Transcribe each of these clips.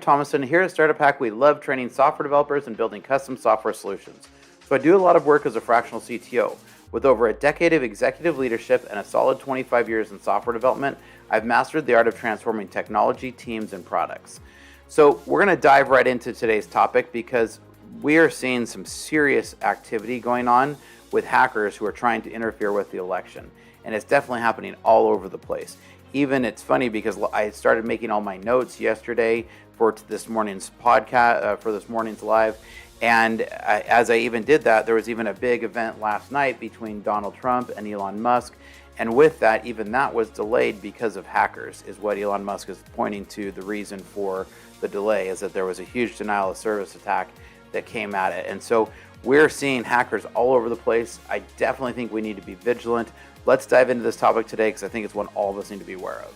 Thomason. Here at StartupHakk, we love training software developers and building custom software solutions. So I do a lot of work as a fractional CTO. With over a decade of executive leadership and a solid 25 years in software development, I've mastered the art of transforming technology, teams, and products. So we're going to dive right into today's topic because we are seeing some serious activity going on with hackers who are trying to interfere with the election. And it's definitely happening all over the place. Even it's funny because I started making all my notes yesterday for this morning's podcast, for this morning's live. And as I even did that, there was even a big event last night between Donald Trump and Elon Musk. And with that, even that was delayed because of hackers, is what Elon Musk is pointing to. The reason for the delay is that there was a huge denial of service attack that came at it. And so we're seeing hackers all over the place. I definitely think we need to be vigilant. Let's dive into this topic today because I think it's one all of us need to be aware of.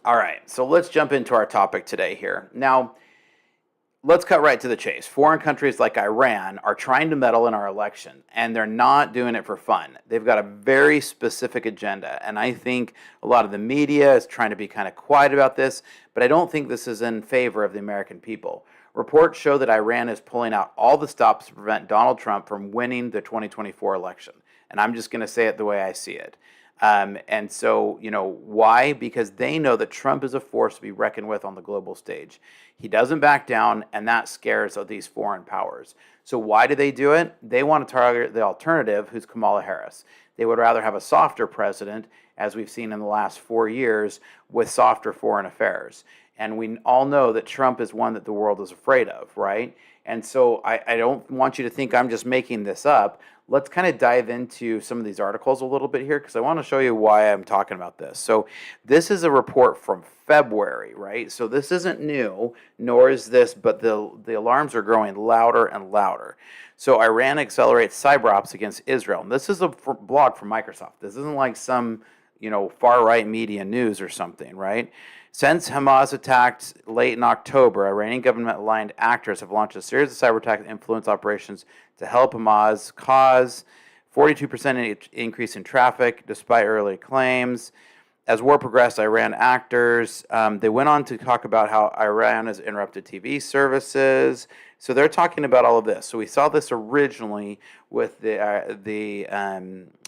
All right, so let's jump into our topic today here. Now, let's cut right to the chase. Foreign countries like Iran are trying to meddle in our election, and they're not doing it for fun. They've got a very specific agenda, and I think a lot of the media is trying to be kind of quiet about this, but I don't think this is in favor of the American people. Reports show that Iran is pulling out all the stops to prevent Donald Trump from winning the 2024 election, and I'm just going to say it the way I see it. And so, why? Because they know that Trump is a force to be reckoned with on the global stage. He doesn't back down, and that scares these foreign powers. So why do they do it? They want to target the alternative, who's Kamala Harris. They would rather have a softer president, as we've seen in the last 4 years, with softer foreign affairs. And we all know that Trump is one that the world is afraid of, right? And so I don't want you to think I'm just making this up. Let's kind of dive into some of these articles a little bit here because I want to show you why I'm talking about this. So this is a report from February, right? So this isn't new, nor is this, but the alarms are growing louder and louder. So Iran accelerates cyber ops against Israel. And this is a blog from Microsoft. This isn't like some, far-right media news or something, right? Since Hamas attacked late in October, Iranian government-aligned actors have launched a series of cyber attack influence operations to help Hamas cause 42% increase in traffic, despite early claims. As war progressed, Iran actors, they went on to talk about how Iran has interrupted TV services. So they're talking about all of this. So we saw this originally with the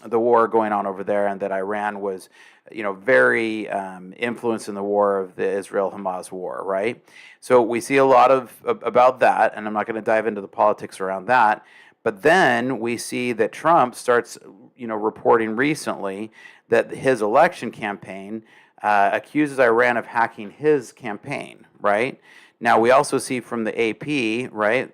war going on over there, and that Iran was, very influenced in the war of the Israel-Hamas war, right? So we see a lot about that, and I'm not going to dive into the politics around that. But then we see that Trump starts, reporting recently that his election campaign accuses Iran of hacking his campaign, right? Now, we also see from the AP, right,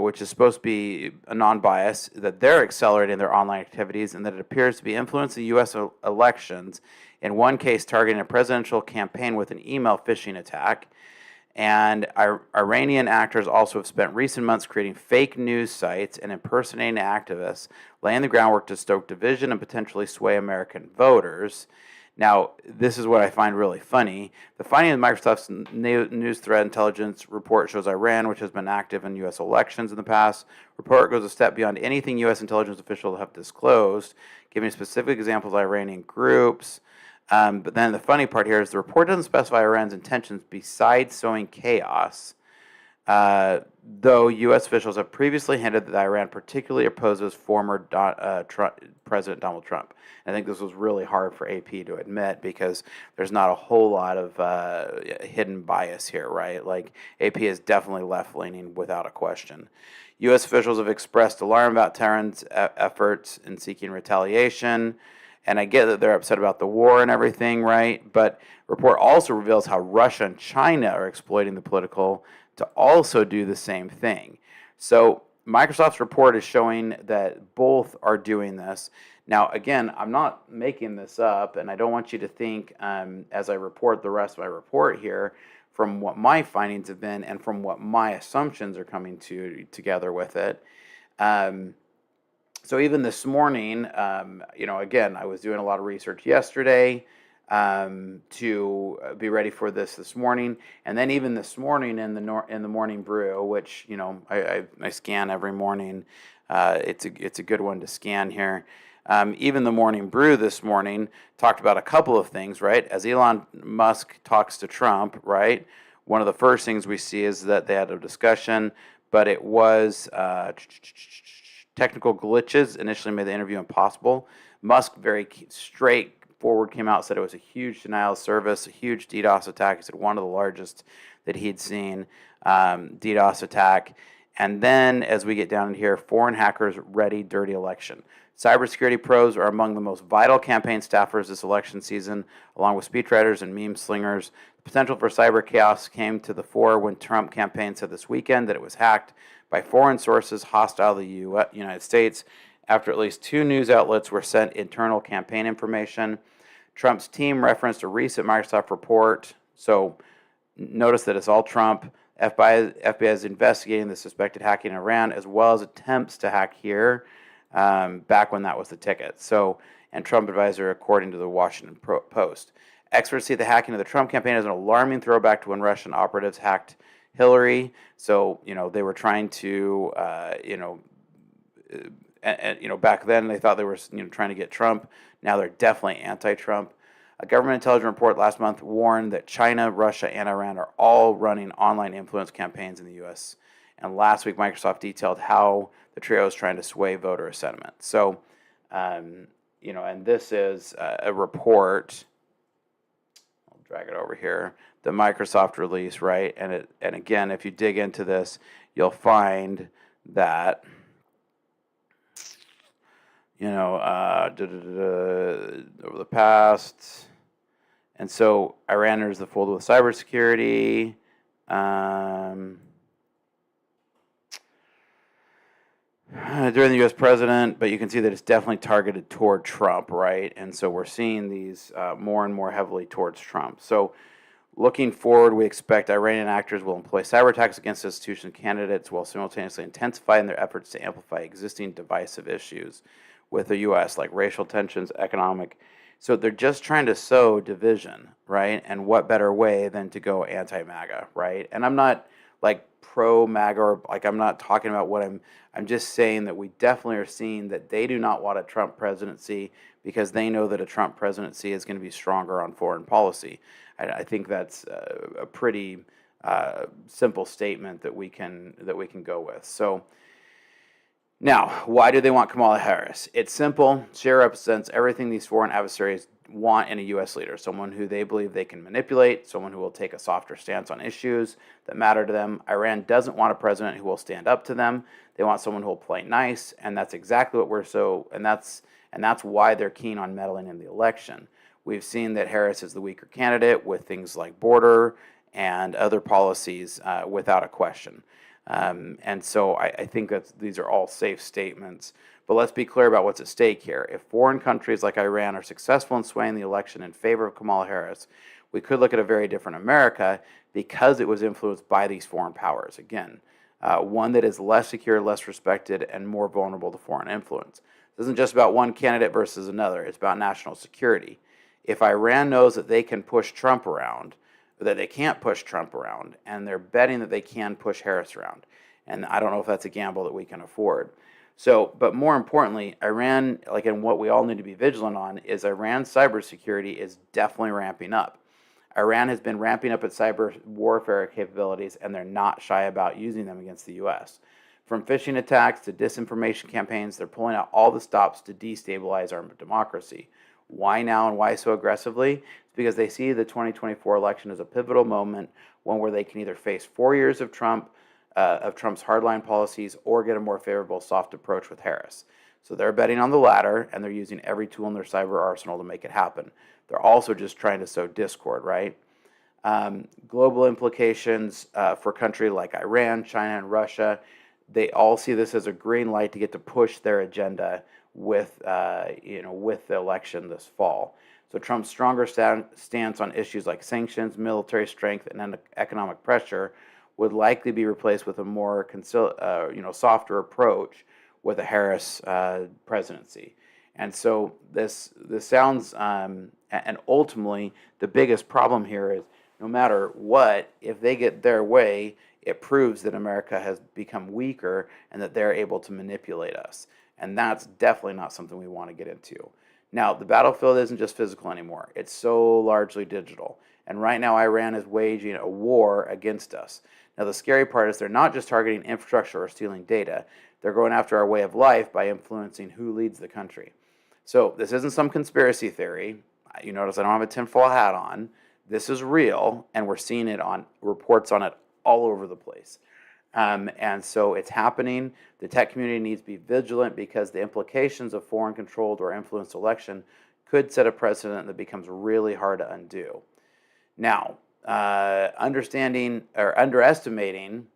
which is supposed to be a non-bias, that they're accelerating their online activities and that it appears to be influencing U.S. elections, in one case targeting a presidential campaign with an email phishing attack. And Iranian actors also have spent recent months creating fake news sites and impersonating activists, laying the groundwork to stoke division and potentially sway American voters. Now, this is what I find really funny. The finding of Microsoft's news threat intelligence report shows Iran, which has been active in U.S. elections in the past. Report goes a step beyond anything U.S. intelligence officials have disclosed, giving specific examples of Iranian groups. But then the funny part here is the report doesn't specify Iran's intentions besides sowing chaos, though U.S. officials have previously hinted that Iran particularly opposes former President Donald Trump. I think this was really hard for AP to admit because there's not a whole lot of hidden bias here, right? Like, AP is definitely left-leaning without a question. U.S. officials have expressed alarm about Tehran's efforts in seeking retaliation. And I get that they're upset about the war and everything, right? But report also reveals how Russia and China are exploiting the political to also do the same thing. So Microsoft's report is showing that both are doing this. Now, again, I'm not making this up, and I don't want you to think as I report the rest of my report here from what my findings have been and from what my assumptions are coming together with it. So even this morning, again, I was doing a lot of research yesterday. to be ready for this morning. And then even this morning in the morning brew, which I scan every morning. It's a good one to scan here. Even the morning brew this morning talked about a couple of things, right? As Elon Musk talks to Trump, right? One of the first things we see is that they had a discussion, but it was technical glitches initially made the interview impossible. Musk very straightforward came out, said it was a huge denial of service, a huge DDoS attack. He said one of the largest that he'd seen, DDoS attack. And then as we get down in here, foreign hackers ready dirty election. Cybersecurity pros are among the most vital campaign staffers this election season, along with speechwriters and meme slingers. The potential for cyber chaos came to the fore when Trump campaign said this weekend that it was hacked by foreign sources hostile to the United States after at least 2 news outlets were sent internal campaign information. Trump's team referenced a recent Microsoft report. So notice that it's all Trump. FBI is investigating the suspected hacking in Iran as well as attempts to hack here back when that was the ticket. So, and Trump advisor, according to the Washington Post. Experts see the hacking of the Trump campaign as an alarming throwback to when Russian operatives hacked Hillary. So, they were trying to, back then they thought they were, trying to get Trump. Now they're definitely anti-Trump. A government intelligence report last month warned that China, Russia, and Iran are all running online influence campaigns in the U.S. And last week, Microsoft detailed how the trio is trying to sway voter sentiment. So, and this is a report. I'll drag it over here. The Microsoft release, right? And again, if you dig into this, you'll find that over the past. And so Iran enters the fold with cybersecurity. During the U.S. president, but you can see that it's definitely targeted toward Trump, right? And so we're seeing these more and more heavily towards Trump. So looking forward, we expect Iranian actors will employ cyber attacks against institution candidates while simultaneously intensifying their efforts to amplify existing divisive issues with the U.S., like racial tensions, economic. So they're just trying to sow division, right? And what better way than to go anti-MAGA, right? And I'm not like pro-MAGA or like I'm not talking about what I'm just saying that we definitely are seeing that they do not want a Trump presidency because they know that a Trump presidency is going to be stronger on foreign policy. I think that's a pretty simple statement that we can go with. So. Now, why do they want Kamala Harris? It's simple. She represents everything these foreign adversaries want in a U.S. leader, someone who they believe they can manipulate, someone who will take a softer stance on issues that matter to them. Iran doesn't want a president who will stand up to them. They want someone who will play nice, and that's exactly what and that's why they're keen on meddling in the election. We've seen that Harris is the weaker candidate with things like border and other policies without a question. And so I think that these are all safe statements. But let's be clear about what's at stake here. If foreign countries like Iran are successful in swaying the election in favor of Kamala Harris, we could look at a very different America because it was influenced by these foreign powers. Again, one that is less secure, less respected, and more vulnerable to foreign influence. This isn't just about one candidate versus another. It's about national security. If Iran knows that they can push Trump around, that they can't push Trump around, and they're betting that they can push Harris around. And I don't know if that's a gamble that we can afford. So, but more importantly, Iran, and what we all need to be vigilant on, is Iran's cybersecurity is definitely ramping up. Iran has been ramping up its cyber warfare capabilities, and they're not shy about using them against the U.S. From phishing attacks to disinformation campaigns, they're pulling out all the stops to destabilize our democracy. Why now and why so aggressively? It's because they see the 2024 election as a pivotal moment, one where they can either face 4 years of Trump's hardline policies or get a more favorable soft approach with Harris. So they're betting on the latter, and they're using every tool in their cyber arsenal to make it happen. They're also just trying to sow discord, right? Global implications for a country like Iran, China, and Russia, they all see this as a green light to get to push their agenda with the election this fall. So Trump's stronger stance on issues like sanctions, military strength, and economic pressure would likely be replaced with a more softer approach with a Harris presidency. And so this sounds, and ultimately the biggest problem here is no matter what, if they get their way, it proves that America has become weaker and that they're able to manipulate us. And that's definitely not something we want to get into. Now, the battlefield isn't just physical anymore. It's so largely digital. And right now, Iran is waging a war against us. Now, the scary part is they're not just targeting infrastructure or stealing data. They're going after our way of life by influencing who leads the country. So this isn't some conspiracy theory. You notice I don't have a tinfoil hat on. This is real, and we're seeing it on reports on it all over the place. And so it's happening. The tech community needs to be vigilant because the implications of foreign controlled or influenced election could set a precedent that becomes really hard to undo. Now, understanding or underestimating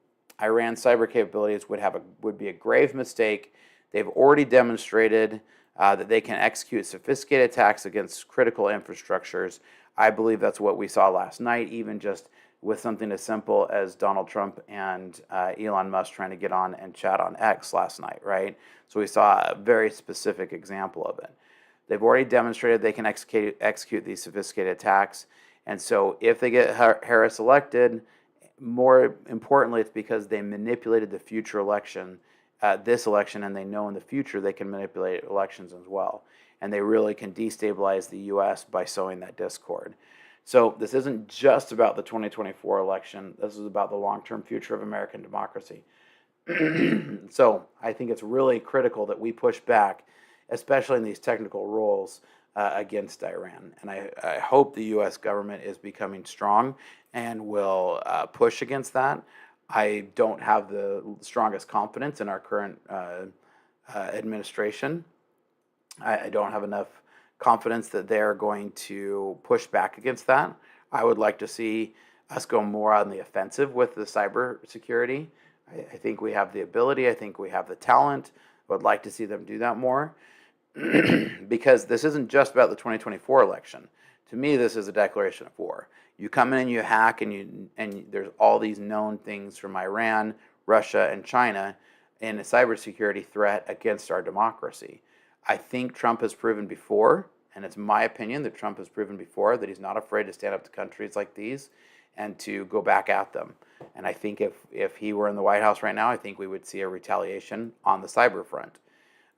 Iran's cyber capabilities would be a grave mistake. They've already demonstrated that they can execute sophisticated attacks against critical infrastructures. I believe that's what we saw last night, even just with something as simple as Donald Trump and Elon Musk trying to get on and chat on X last night, right? So we saw a very specific example of it. They've already demonstrated they can execute these sophisticated attacks. And so if they get Harris elected, more importantly, it's because they manipulated the future election, this election, and they know in the future they can manipulate elections as well. And they really can destabilize the U.S. by sowing that discord. So this isn't just about the 2024 election. This is about the long-term future of American democracy. So I think it's really critical that we push back, especially in these technical roles, against Iran. And I hope the U.S. government is becoming strong and will push against that. I don't have the strongest confidence in our current administration. I don't have enough confidence that they're going to push back against that. I would like to see us go more on the offensive with the cybersecurity. I think we have the ability. I think we have the talent. I would like to see them do that more because this isn't just about the 2024 election. To me, this is a declaration of war. You come in and you hack, and there's all these known things from Iran, Russia, and China in a cybersecurity threat against our democracy. I think Trump has proven before, and it's my opinion that Trump has proven before that he's not afraid to stand up to countries like these and to go back at them. And I think if he were in the White House right now, I think we would see a retaliation on the cyber front.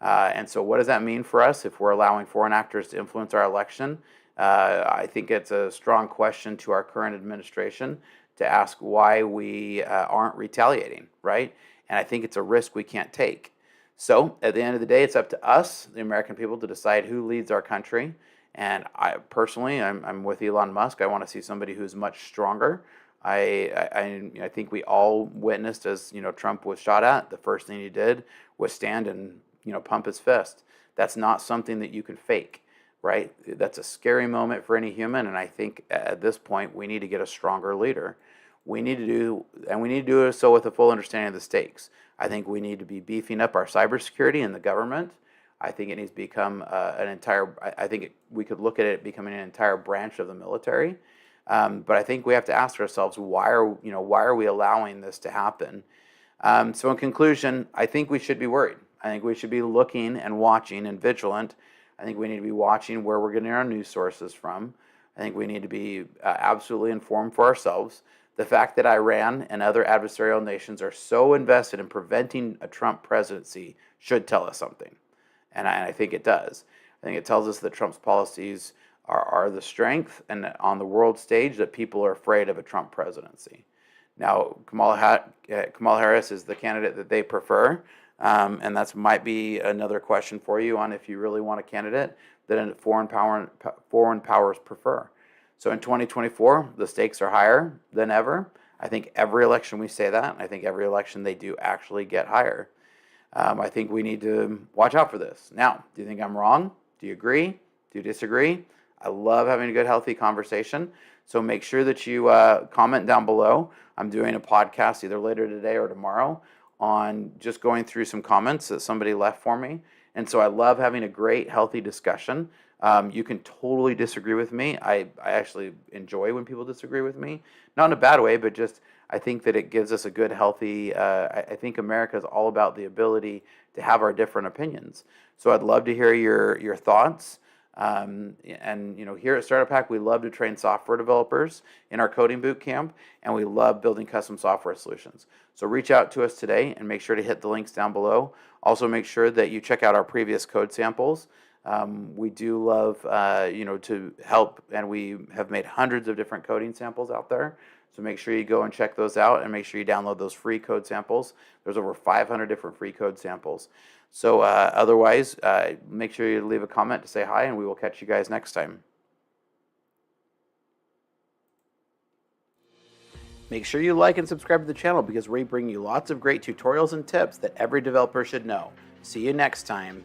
And so what does that mean for us if we're allowing foreign actors to influence our election? I think it's a strong question to our current administration to ask why we aren't retaliating, right? And I think it's a risk we can't take. So at the end of the day, it's up to us, the American people, to decide who leads our country. And I personally, I'm with Elon Musk. I want to see somebody who's much stronger. I think we all witnessed as Trump was shot at. The first thing he did was stand and pump his fist. That's not something that you can fake, right? That's a scary moment for any human. And I think at this point we need to get a stronger leader. We need to do so with a full understanding of the stakes. I think we need to be beefing up our cybersecurity in the government. I think it needs to become we could look at it becoming an entire branch of the military. But I think we have to ask ourselves, why are we allowing this to happen? So in conclusion, I think we should be worried. I think we should be looking and watching and vigilant. I think we need to be watching where we're getting our news sources from. I think we need to be absolutely informed for ourselves. The fact that Iran and other adversarial nations are so invested in preventing a Trump presidency should tell us something. And I think it does. I think it tells us that Trump's policies are the strength and on the world stage that people are afraid of a Trump presidency. Now, Kamala Harris is the candidate that they prefer. And that might be another question for you on if you really want a candidate that foreign powers prefer. So in 2024, the stakes are higher than ever. I think every election we say that. I think every election they do actually get higher. I think we need to watch out for this. Now, do you think I'm wrong? Do you agree? Do you disagree? I love having a good, healthy conversation. So make sure that you comment down below. I'm doing a podcast either later today or tomorrow on just going through some comments that somebody left for me. And so I love having a great, healthy discussion. You can totally disagree with me. I actually enjoy when people disagree with me. Not in a bad way, but just I think that it gives us a good, healthy, I think America is all about the ability to have our different opinions. So I'd love to hear your thoughts. And here at StartupHakk, we love to train software developers in our coding boot camp, and we love building custom software solutions. So reach out to us today and make sure to hit the links down below. Also, make sure that you check out our previous code samples. We do love, to help, and we have made hundreds of different coding samples out there. So make sure you go and check those out, and make sure you download those free code samples. There's over 500 different free code samples. So otherwise, make sure you leave a comment to say hi, and we will catch you guys next time. Make sure you like and subscribe to the channel, because we bring you lots of great tutorials and tips that every developer should know. See you next time.